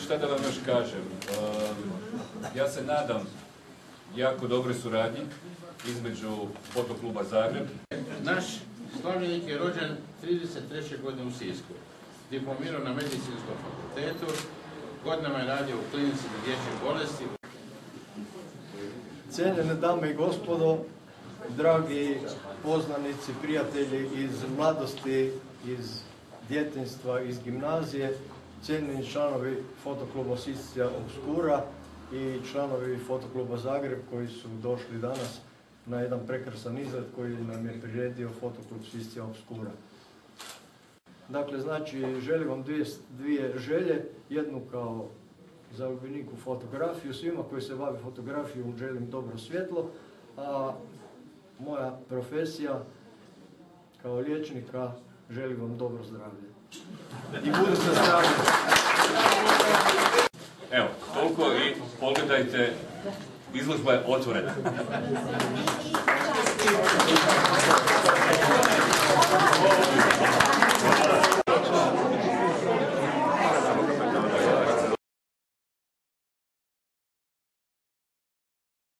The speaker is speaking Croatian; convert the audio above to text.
Šta da vam još kažem? Ja se nadam jako dobre suradnji između Fotokluba Zagreb. Naš slavljenik je rođen 33. godine u Sisku. Diplomirao na Medicinskom fakultetu, godinama je radio u klinici za dječje bolesti. Cijenjene dame i gospodo, dragi poznanici, prijatelji iz mladosti, iz djetinjstva, iz gimnazije, cijenjeni članovi Fotokluba Siscia Obscura i članovi Fotokluba Zagreb koji su došli danas na jedan prekrasan izlet koji nam je priredio Fotoklub Siscia Obscura. Dakle, znači, želim vam dvije želje, jednu kao zaljubljenik u fotografiju, svima koji se bave fotografijom želim dobro svjetlo, a moja profesija kao liječnika želim vam dobro zdravlje. I budite zdravi. Evo, toliko i pogledajte, izložba je otvorena.